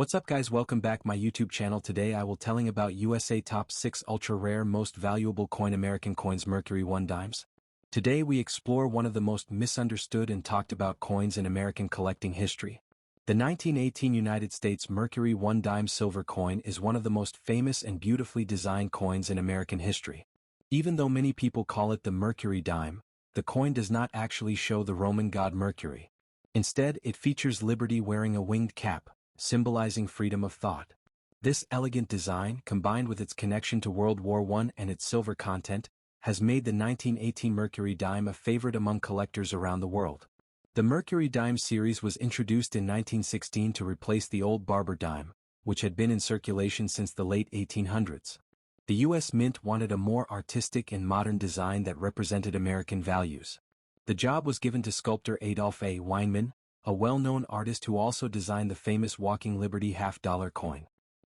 What's up guys, welcome back my YouTube channel. Today I will telling about USA top 6 ultra rare most valuable coin American coins Mercury 1 dimes. Today we explore one of the most misunderstood and talked about coins in American collecting history. The 1918 United States Mercury 1 dime silver coin is one of the most famous and beautifully designed coins in American history. Even though many people call it the Mercury dime, the coin does not actually show the Roman god Mercury. Instead, it features Liberty wearing a winged cap, symbolizing freedom of thought. This elegant design, combined with its connection to World War I and its silver content, has made the 1918 Mercury dime a favorite among collectors around the world. The Mercury dime series was introduced in 1916 to replace the old barber dime, which had been in circulation since the late 1800s. The U.S. Mint wanted a more artistic and modern design that represented American values. The job was given to sculptor Adolph A. Weinman, a well-known artist who also designed the famous Walking Liberty half-dollar coin.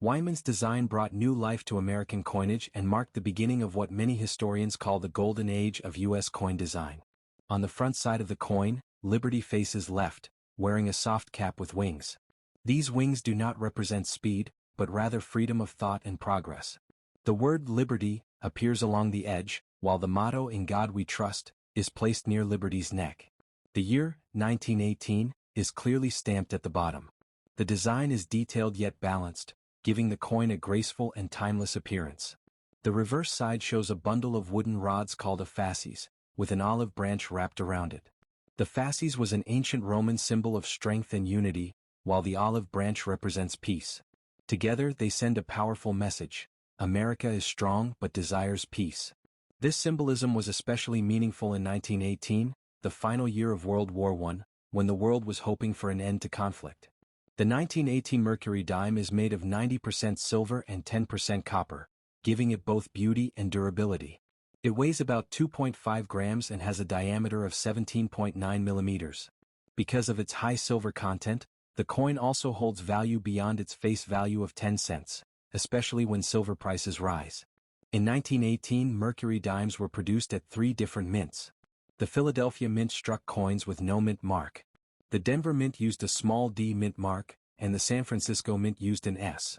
Weinman's design brought new life to American coinage and marked the beginning of what many historians call the golden age of U.S. coin design. On the front side of the coin, Liberty faces left, wearing a soft cap with wings. These wings do not represent speed, but rather freedom of thought and progress. The word Liberty appears along the edge, while the motto "In God We Trust" is placed near Liberty's neck. The year, 1918, is clearly stamped at the bottom. The design is detailed yet balanced, giving the coin a graceful and timeless appearance. The reverse side shows a bundle of wooden rods called a fasces, with an olive branch wrapped around it. The fasces was an ancient Roman symbol of strength and unity, while the olive branch represents peace. Together they send a powerful message: America is strong but desires peace. This symbolism was especially meaningful in 1918, the final year of World War I, when the world was hoping for an end to conflict. The 1918 Mercury dime is made of 90% silver and 10% copper, giving it both beauty and durability. It weighs about 2.5 grams and has a diameter of 17.9 millimeters. Because of its high silver content, the coin also holds value beyond its face value of 10 cents, especially when silver prices rise. In 1918, Mercury dimes were produced at 3 different mints. The Philadelphia Mint struck coins with no mint mark. The Denver Mint used a small D mint mark, and the San Francisco Mint used an S.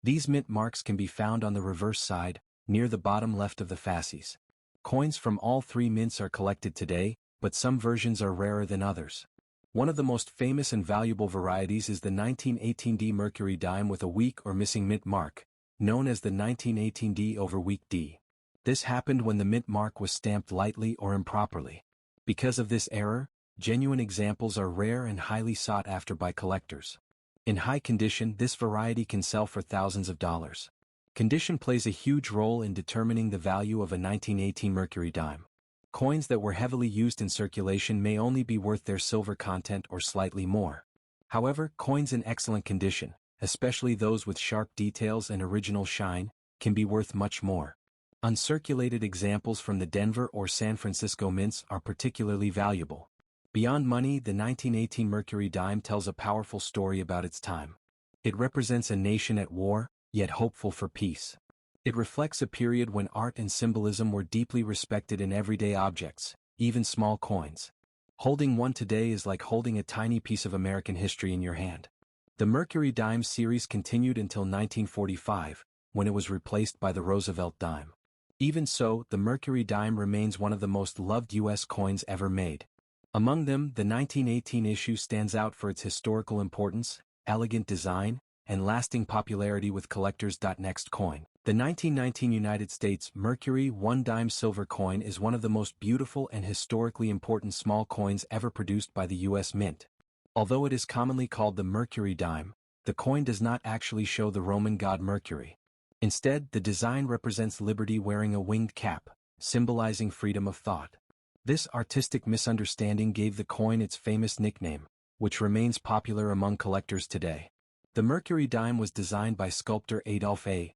These mint marks can be found on the reverse side, near the bottom left of the fasces. Coins from all 3 mints are collected today, but some versions are rarer than others. One of the most famous and valuable varieties is the 1918 D Mercury dime with a weak or missing mint mark, known as the 1918 D over weak D. This happened when the mint mark was stamped lightly or improperly. Because of this error, genuine examples are rare and highly sought after by collectors. In high condition, this variety can sell for thousands of dollars. Condition plays a huge role in determining the value of a 1918 Mercury dime. Coins that were heavily used in circulation may only be worth their silver content or slightly more. However, coins in excellent condition, especially those with sharp details and original shine, can be worth much more. Uncirculated examples from the Denver or San Francisco mints are particularly valuable. Beyond money, the 1918 Mercury dime tells a powerful story about its time. It represents a nation at war, yet hopeful for peace. It reflects a period when art and symbolism were deeply respected in everyday objects, even small coins. Holding one today is like holding a tiny piece of American history in your hand. The Mercury dime series continued until 1945, when it was replaced by the Roosevelt dime. Even so, the Mercury dime remains one of the most loved U.S. coins ever made. Among them, the 1918 issue stands out for its historical importance, elegant design, and lasting popularity with collectors. Next coin. The 1919 United States Mercury 1 dime silver coin is one of the most beautiful and historically important small coins ever produced by the U.S. Mint. Although it is commonly called the Mercury dime, the coin does not actually show the Roman god Mercury. Instead, the design represents Liberty wearing a winged cap, symbolizing freedom of thought. This artistic misunderstanding gave the coin its famous nickname, which remains popular among collectors today. The Mercury dime was designed by sculptor Adolph A.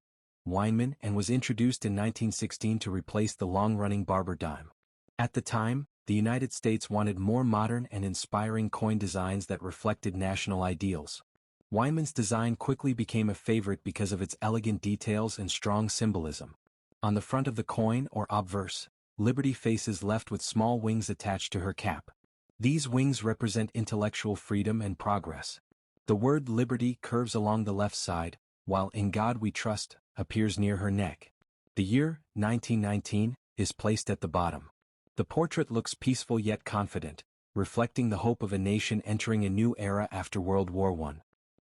Weinman and was introduced in 1916 to replace the long-running barber dime. At the time, the United States wanted more modern and inspiring coin designs that reflected national ideals. Weinman's design quickly became a favorite because of its elegant details and strong symbolism. On the front of the coin, or obverse, Liberty faces left with small wings attached to her cap. These wings represent intellectual freedom and progress. The word liberty curves along the left side, while in God we trust appears near her neck. The year, 1919, is placed at the bottom. The portrait looks peaceful yet confident, reflecting the hope of a nation entering a new era after World War I.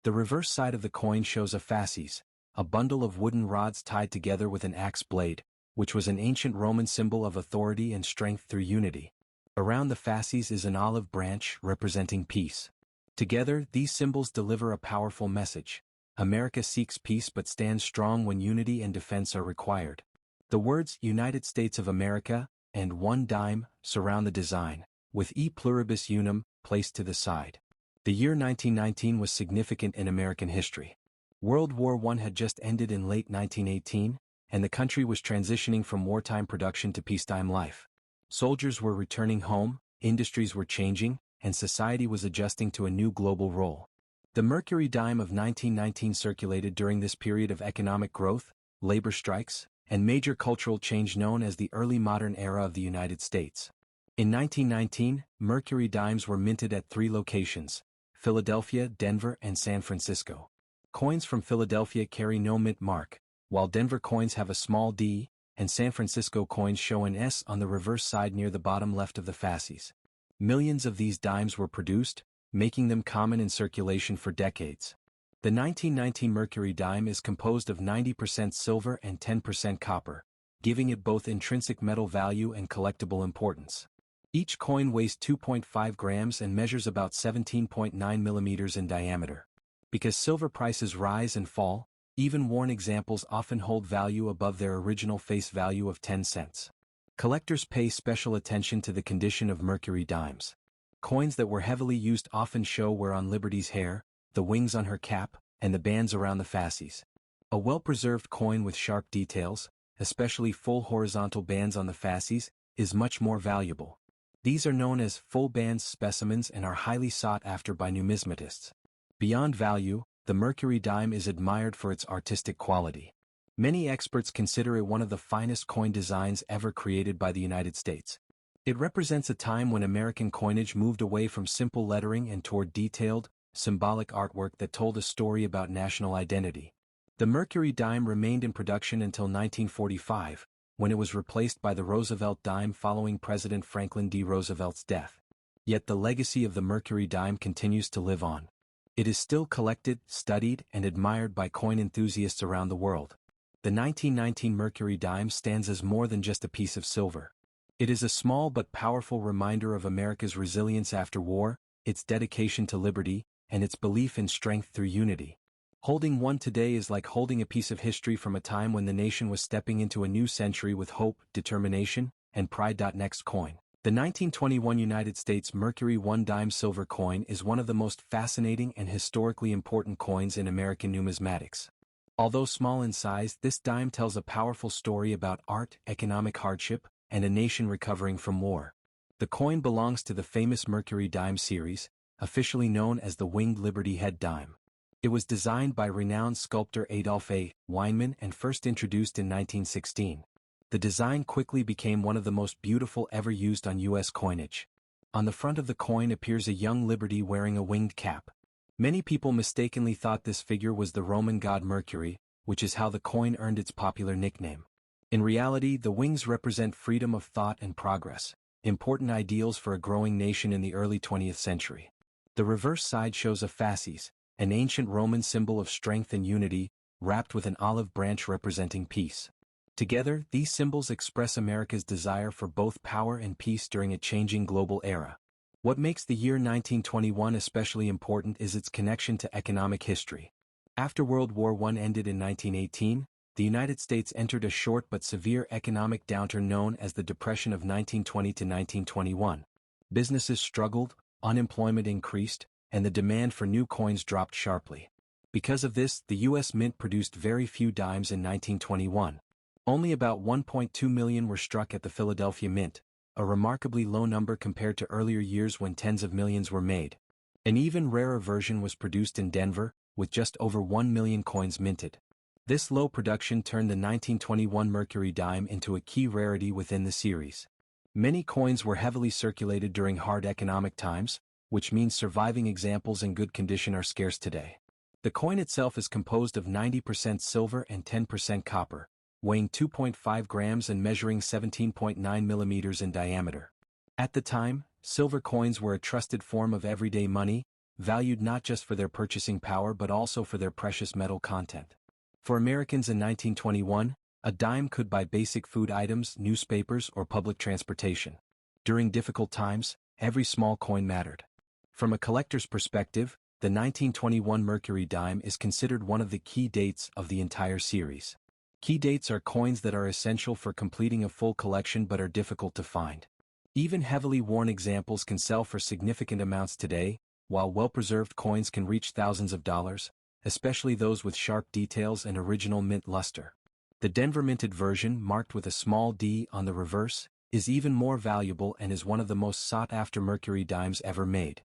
The reverse side of the coin shows a fasces, a bundle of wooden rods tied together with an axe blade, which was an ancient Roman symbol of authority and strength through unity. Around the fasces is an olive branch representing peace. Together, these symbols deliver a powerful message. America seeks peace but stands strong when unity and defense are required. The words United States of America and one dime surround the design, with E pluribus unum placed to the side. The year 1919 was significant in American history. World War I had just ended in late 1918, and the country was transitioning from wartime production to peacetime life. Soldiers were returning home, industries were changing, and society was adjusting to a new global role. The Mercury dime of 1919 circulated during this period of economic growth, labor strikes, and major cultural change known as the early modern era of the United States. In 1919, Mercury dimes were minted at 3 locations: Philadelphia, Denver, and San Francisco. Coins from Philadelphia carry no mint mark, while Denver coins have a small D, and San Francisco coins show an S on the reverse side near the bottom left of the fasces. Millions of these dimes were produced, making them common in circulation for decades. The 1919 Mercury dime is composed of 90% silver and 10% copper, giving it both intrinsic metal value and collectible importance. Each coin weighs 2.5 grams and measures about 17.9 millimeters in diameter. Because silver prices rise and fall, even worn examples often hold value above their original face value of 10 cents. Collectors pay special attention to the condition of Mercury dimes. Coins that were heavily used often show wear on Liberty's hair, the wings on her cap, and the bands around the fasces. A well-preserved coin with sharp details, especially full horizontal bands on the fasces, is much more valuable. These are known as full bands specimens and are highly sought after by numismatists. Beyond value, the Mercury dime is admired for its artistic quality. Many experts consider it one of the finest coin designs ever created by the United States. It represents a time when American coinage moved away from simple lettering and toward detailed, symbolic artwork that told a story about national identity. The Mercury dime remained in production until 1945, when it was replaced by the Roosevelt dime following President Franklin D. Roosevelt's death. Yet the legacy of the Mercury dime continues to live on. It is still collected, studied, and admired by coin enthusiasts around the world. The 1919 Mercury dime stands as more than just a piece of silver. It is a small but powerful reminder of America's resilience after war, its dedication to liberty, and its belief in strength through unity. Holding one today is like holding a piece of history from a time when the nation was stepping into a new century with hope, determination, and pride. Next coin. The 1921 United States Mercury 1 dime silver coin is one of the most fascinating and historically important coins in American numismatics. Although small in size, this dime tells a powerful story about art, economic hardship, and a nation recovering from war. The coin belongs to the famous Mercury dime series, officially known as the Winged Liberty Head dime. It was designed by renowned sculptor Adolph A. Weinman and first introduced in 1916. The design quickly became one of the most beautiful ever used on U.S. coinage. On the front of the coin appears a young Liberty wearing a winged cap. Many people mistakenly thought this figure was the Roman god Mercury, which is how the coin earned its popular nickname. In reality, the wings represent freedom of thought and progress, important ideals for a growing nation in the early 20th century. The reverse side shows a fasces, an ancient Roman symbol of strength and unity, wrapped with an olive branch representing peace. Together, these symbols express America's desire for both power and peace during a changing global era. What makes the year 1921 especially important is its connection to economic history. After World War I ended in 1918, the United States entered a short but severe economic downturn known as the Depression of 1920 to 1921. Businesses struggled, unemployment increased, and the demand for new coins dropped sharply. Because of this, the U.S. Mint produced very few dimes in 1921. Only about 1.2 million were struck at the Philadelphia Mint, a remarkably low number compared to earlier years when tens of millions were made. An even rarer version was produced in Denver, with just over 1 million coins minted. This low production turned the 1921 Mercury dime into a key rarity within the series. Many coins were heavily circulated during hard economic times, which means surviving examples in good condition are scarce today. The coin itself is composed of 90% silver and 10% copper, weighing 2.5 grams and measuring 17.9 millimeters in diameter. At the time, silver coins were a trusted form of everyday money, valued not just for their purchasing power but also for their precious metal content. For Americans in 1921, a dime could buy basic food items, newspapers, or public transportation. During difficult times, every small coin mattered. From a collector's perspective, the 1921 Mercury dime is considered one of the key dates of the entire series. Key dates are coins that are essential for completing a full collection but are difficult to find. Even heavily worn examples can sell for significant amounts today, while well-preserved coins can reach thousands of dollars, especially those with sharp details and original mint luster. The Denver minted version, marked with a small D on the reverse, is even more valuable and is one of the most sought-after Mercury dimes ever made.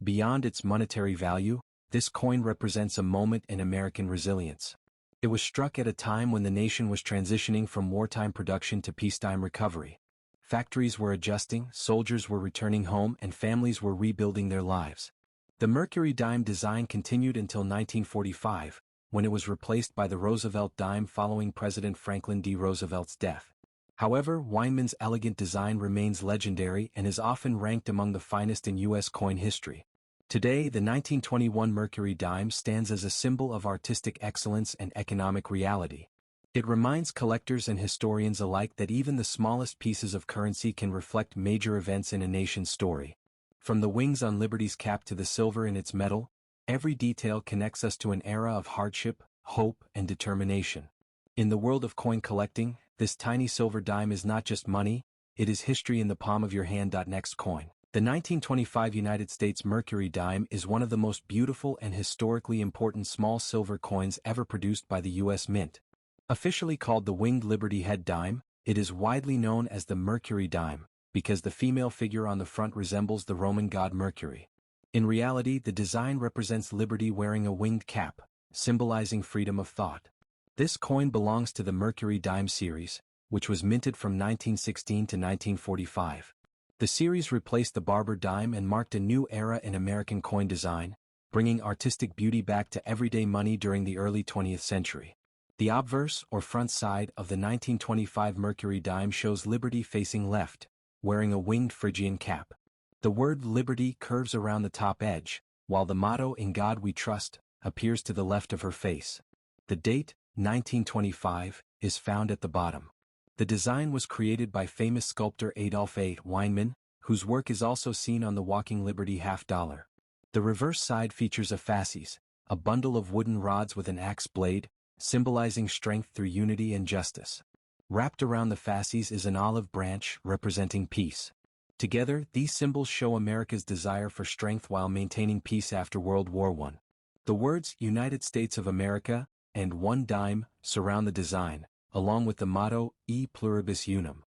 Beyond its monetary value, this coin represents a moment in American resilience. It was struck at a time when the nation was transitioning from wartime production to peacetime recovery. Factories were adjusting, soldiers were returning home, and families were rebuilding their lives. The Mercury dime design continued until 1945, when it was replaced by the Roosevelt dime following President Franklin D. Roosevelt's death. However, Weinman's elegant design remains legendary and is often ranked among the finest in U.S. coin history. Today, the 1921 Mercury dime stands as a symbol of artistic excellence and economic reality. It reminds collectors and historians alike that even the smallest pieces of currency can reflect major events in a nation's story. From the wings on Liberty's cap to the silver in its metal, every detail connects us to an era of hardship, hope, and determination. In the world of coin collecting, this tiny silver dime is not just money, it is history in the palm of your hand. Next coin. The 1925 United States Mercury dime is one of the most beautiful and historically important small silver coins ever produced by the U.S. Mint. Officially called the Winged Liberty Head dime, it is widely known as the Mercury dime, because the female figure on the front resembles the Roman god Mercury. In reality, the design represents liberty wearing a winged cap, symbolizing freedom of thought. This coin belongs to the Mercury dime series, which was minted from 1916 to 1945. The series replaced the barber dime and marked a new era in American coin design, bringing artistic beauty back to everyday money during the early 20th century. The obverse, or front side, of the 1925 Mercury dime shows Liberty facing left, wearing a winged Phrygian cap. The word Liberty curves around the top edge, while the motto "In God We Trust" appears to the left of her face. The date, 1925, is found at the bottom. The design was created by famous sculptor Adolph A. Weinman, whose work is also seen on the Walking Liberty $50. The reverse side features a fasces, a bundle of wooden rods with an axe blade, symbolizing strength through unity and justice. Wrapped around the fasces is an olive branch representing peace. Together, these symbols show America's desire for strength while maintaining peace after World War I. The words "United States of America" and "One Dime" surround the design, along with the motto "E Pluribus Unum."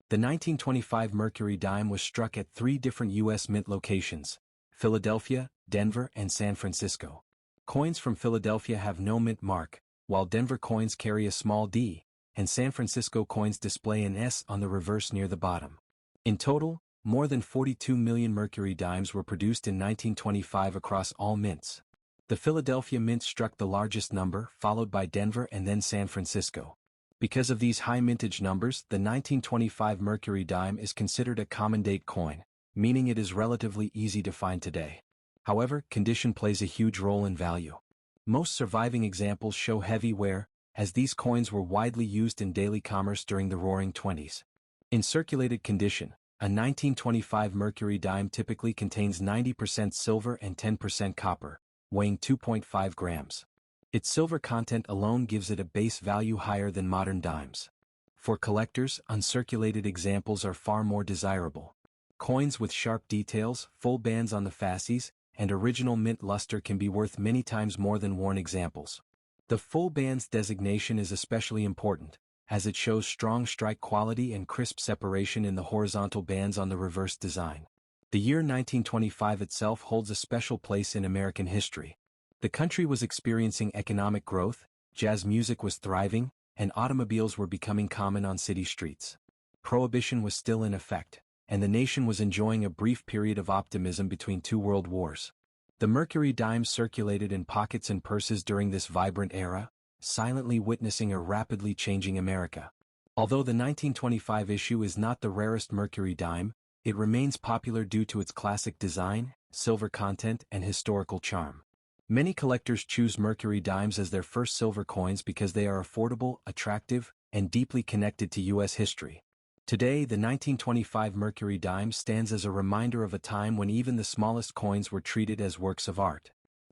The 1925 Mercury dime was struck at 3 different U.S. Mint locations: Philadelphia, Denver, and San Francisco. Coins from Philadelphia have no mint mark, while Denver coins carry a small D, and San Francisco coins display an S on the reverse near the bottom. In total, more than 42 million Mercury dimes were produced in 1925 across all mints. The Philadelphia Mint struck the largest number, followed by Denver and then San Francisco. Because of these high mintage numbers, the 1925 Mercury dime is considered a common-date coin, meaning it is relatively easy to find today. However, condition plays a huge role in value. Most surviving examples show heavy wear, as these coins were widely used in daily commerce during the Roaring Twenties. In circulated condition, a 1925 Mercury dime typically contains 90% silver and 10% copper, weighing 2.5 grams. Its silver content alone gives it a base value higher than modern dimes. For collectors, uncirculated examples are far more desirable. Coins with sharp details, full bands on the fasces, and original mint luster can be worth many times more than worn examples. The full bands designation is especially important, as it shows strong strike quality and crisp separation in the horizontal bands on the reverse design. The year 1925 itself holds a special place in American history. The country was experiencing economic growth, jazz music was thriving, and automobiles were becoming common on city streets. Prohibition was still in effect, and the nation was enjoying a brief period of optimism between two world wars. The Mercury dime circulated in pockets and purses during this vibrant era, silently witnessing a rapidly changing America. Although the 1925 issue is not the rarest Mercury dime, it remains popular due to its classic design, silver content, and historical charm. Many collectors choose Mercury dimes as their first silver coins because they are affordable, attractive, and deeply connected to U.S. history. Today, the 1925 Mercury dime stands as a reminder of a time when even the smallest coins were treated as works of art.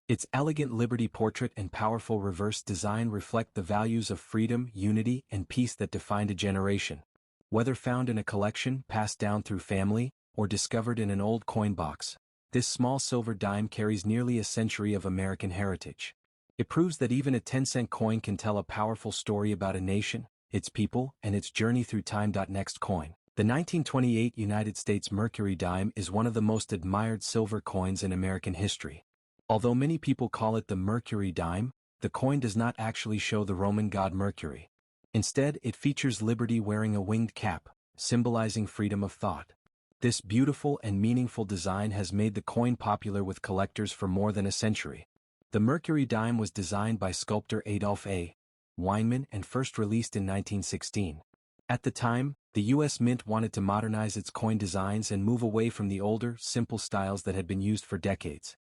Its elegant Liberty portrait and powerful reverse design reflect the values of freedom, unity, and peace that defined a generation. Whether found in a collection, passed down through family, or discovered in an old coin box, this small silver dime carries nearly a century of American heritage. It proves that even a 10-cent coin can tell a powerful story about a nation, its people, and its journey through time. Next coin. The 1928 United States Mercury dime is one of the most admired silver coins in American history. Although many people call it the Mercury dime, the coin does not actually show the Roman god Mercury. Instead, it features Liberty wearing a winged cap, symbolizing freedom of thought. This beautiful and meaningful design has made the coin popular with collectors for more than a century. The Mercury dime was designed by sculptor Adolph A. Weinman and first released in 1916. At the time, the U.S. Mint wanted to modernize its coin designs and move away from the older, simple styles that had been used for decades.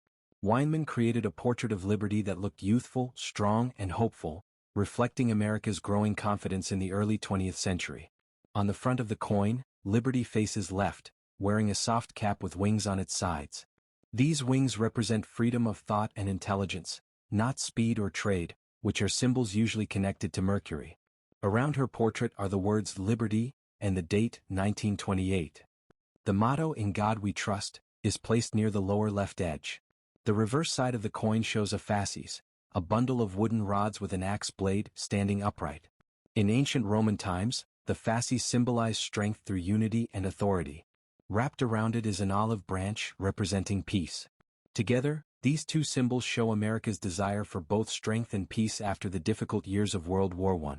Weinman created a portrait of Liberty that looked youthful, strong, and hopeful, reflecting America's growing confidence in the early 20th century. On the front of the coin, Liberty faces left, wearing a soft cap with wings on its sides. These wings represent freedom of thought and intelligence, not speed or trade, which are symbols usually connected to Mercury. Around her portrait are the words Liberty and the date 1928. The motto "In God We Trust" is placed near the lower left edge. The reverse side of the coin shows a fasces, a bundle of wooden rods with an axe blade, standing upright. In ancient Roman times, the fasces symbolized strength through unity and authority. Wrapped around it is an olive branch representing peace. Together, these two symbols show America's desire for both strength and peace after the difficult years of World War I.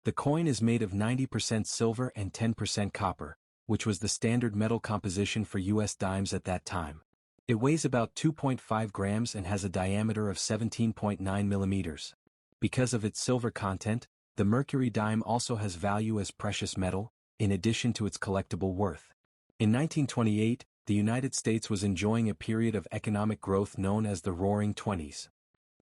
The coin is made of 90% silver and 10% copper, which was the standard metal composition for U.S. dimes at that time. It weighs about 2.5 grams and has a diameter of 17.9 millimeters. Because of its silver content, the Mercury dime also has value as precious metal, in addition to its collectible worth. In 1928, the United States was enjoying a period of economic growth known as the Roaring Twenties.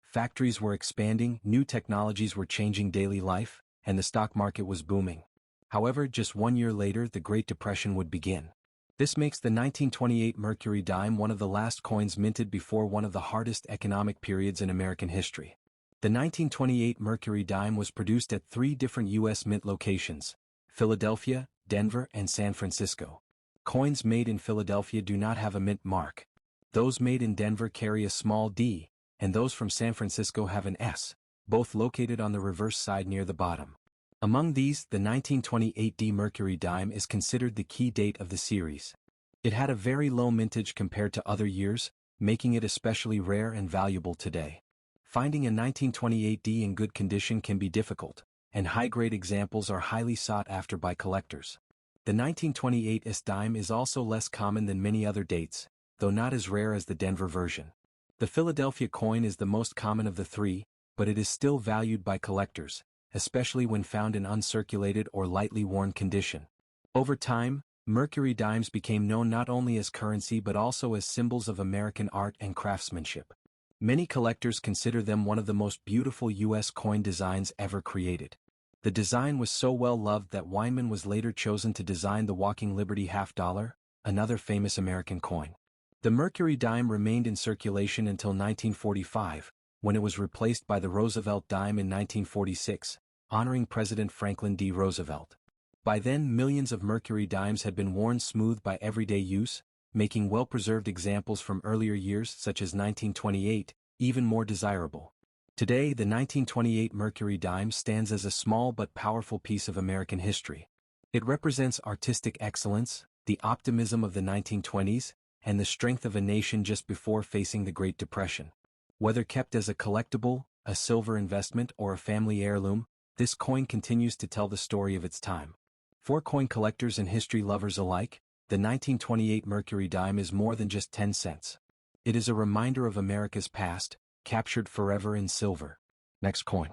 Factories were expanding, new technologies were changing daily life, and the stock market was booming. However, just 1 year later, the Great Depression would begin. This makes the 1928 Mercury dime one of the last coins minted before one of the hardest economic periods in American history. The 1928 Mercury dime was produced at 3 different U.S. mint locations: Philadelphia, Denver, and San Francisco. Coins made in Philadelphia do not have a mint mark. Those made in Denver carry a small D, and those from San Francisco have an S, both located on the reverse side near the bottom. Among these, the 1928 D Mercury dime is considered the key date of the series. It had a very low mintage compared to other years, making it especially rare and valuable today. Finding a 1928 D in good condition can be difficult, and high-grade examples are highly sought after by collectors. The 1928 S dime is also less common than many other dates, though not as rare as the Denver version. The Philadelphia coin is the most common of the 3, but it is still valued by collectors, especially when found in uncirculated or lightly worn condition. Over time, Mercury dimes became known not only as currency but also as symbols of American art and craftsmanship. Many collectors consider them one of the most beautiful U.S. coin designs ever created. The design was so well loved that Weinman was later chosen to design the Walking Liberty $50, another famous American coin. The Mercury dime remained in circulation until 1945, when it was replaced by the Roosevelt dime in 1946, honoring President Franklin D. Roosevelt. By then, millions of Mercury dimes had been worn smooth by everyday use, making well-preserved examples from earlier years such as 1928 even more desirable. Today, the 1928 Mercury dime stands as a small but powerful piece of American history. It represents artistic excellence, the optimism of the 1920s, and the strength of a nation just before facing the Great Depression. Whether kept as a collectible, a silver investment, or a family heirloom, this coin continues to tell the story of its time. For coin collectors and history lovers alike, the 1928 Mercury dime is more than just 10 cents. It is a reminder of America's past, captured forever in silver. Next coin.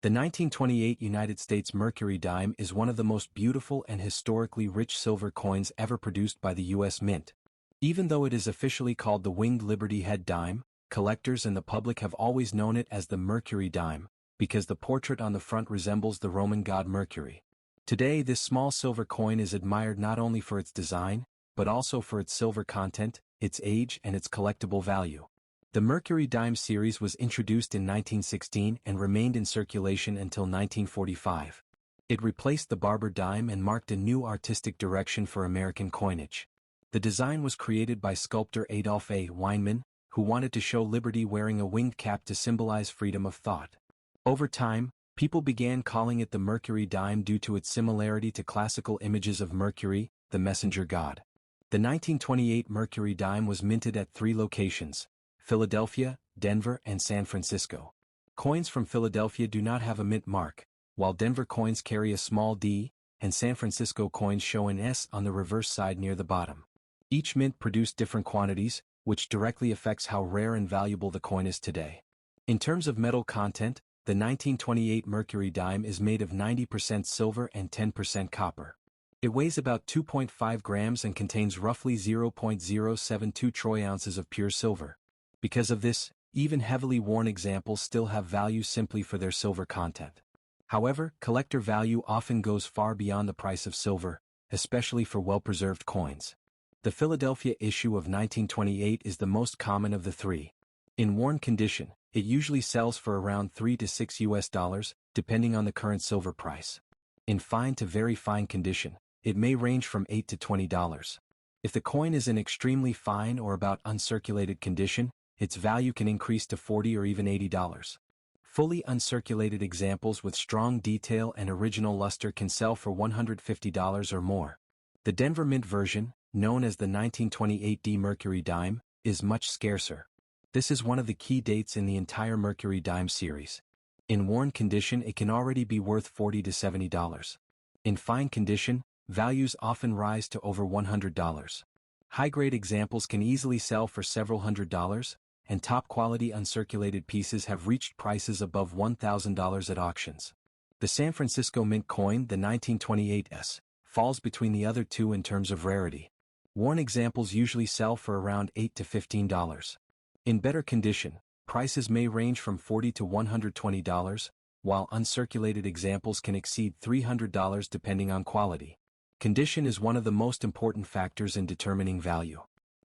The 1928 United States Mercury dime is one of the most beautiful and historically rich silver coins ever produced by the U.S. Mint. Even though it is officially called the Winged Liberty Head dime, collectors and the public have always known it as the Mercury dime, because the portrait on the front resembles the Roman god Mercury. Today, this small silver coin is admired not only for its design, but also for its silver content, its age, and its collectible value. The Mercury dime series was introduced in 1916 and remained in circulation until 1945. It replaced the barber dime and marked a new artistic direction for American coinage. The design was created by sculptor Adolph A. Weinman, who wanted to show liberty wearing a winged cap to symbolize freedom of thought. Over time, people began calling it the Mercury dime due to its similarity to classical images of Mercury, the messenger god. The 1928 Mercury dime was minted at 3 locations: Philadelphia, Denver, and San Francisco. Coins from Philadelphia do not have a mint mark, while Denver coins carry a small D, and San Francisco coins show an S on the reverse side near the bottom. Each mint produced different quantities, which directly affects how rare and valuable the coin is today. In terms of metal content, the 1928 Mercury dime is made of 90% silver and 10% copper. It weighs about 2.5 grams and contains roughly 0.072 troy ounces of pure silver. Because of this, even heavily worn examples still have value simply for their silver content. However, collector value often goes far beyond the price of silver, especially for well-preserved coins. The Philadelphia issue of 1928 is the most common of the 3. In worn condition, it usually sells for around $3 to $6, depending on the current silver price. In fine to very fine condition, it may range from $8 to $20. If the coin is in extremely fine or about uncirculated condition, its value can increase to $40 or even $80. Fully uncirculated examples with strong detail and original luster can sell for $150 or more. The Denver Mint version, known as the 1928 D Mercury dime, is much scarcer. This is one of the key dates in the entire Mercury dime series. In worn condition, it can already be worth $40 to $70. In fine condition, values often rise to over $100. High-grade examples can easily sell for several $100s, and top-quality uncirculated pieces have reached prices above $1,000 at auctions. The San Francisco Mint coin, the 1928s, falls between the other two in terms of rarity. Worn examples usually sell for around $8 to $15. In better condition, prices may range from $40 to $120, while uncirculated examples can exceed $300 depending on quality. Condition is one of the most important factors in determining value.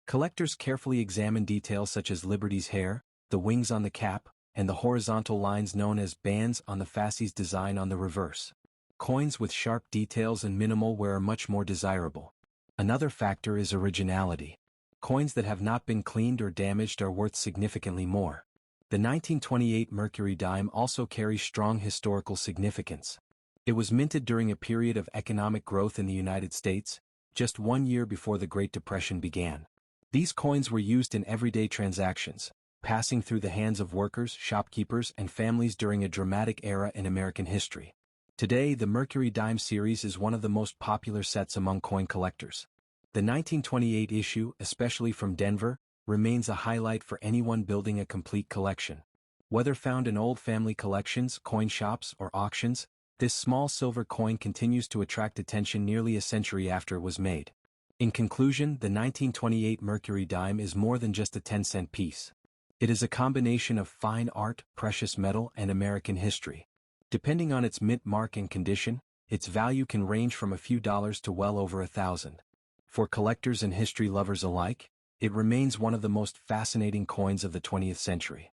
Collectors carefully examine details such as Liberty's hair, the wings on the cap, and the horizontal lines known as bands on the fasces design on the reverse. Coins with sharp details and minimal wear are much more desirable. Another factor is originality. Coins that have not been cleaned or damaged are worth significantly more. The 1928 Mercury dime also carries strong historical significance. It was minted during a period of economic growth in the United States, just 1 year before the Great Depression began. These coins were used in everyday transactions, passing through the hands of workers, shopkeepers, and families during a dramatic era in American history. Today, the Mercury dime series is one of the most popular sets among coin collectors. The 1928 issue, especially from Denver, remains a highlight for anyone building a complete collection. Whether found in old family collections, coin shops, or auctions, this small silver coin continues to attract attention nearly a century after it was made. In conclusion, the 1928 Mercury dime is more than just a 10-cent piece. It is a combination of fine art, precious metal, and American history. Depending on its mint mark and condition, its value can range from a few dollars to well over $1,000. For collectors and history lovers alike, it remains one of the most fascinating coins of the 20th century.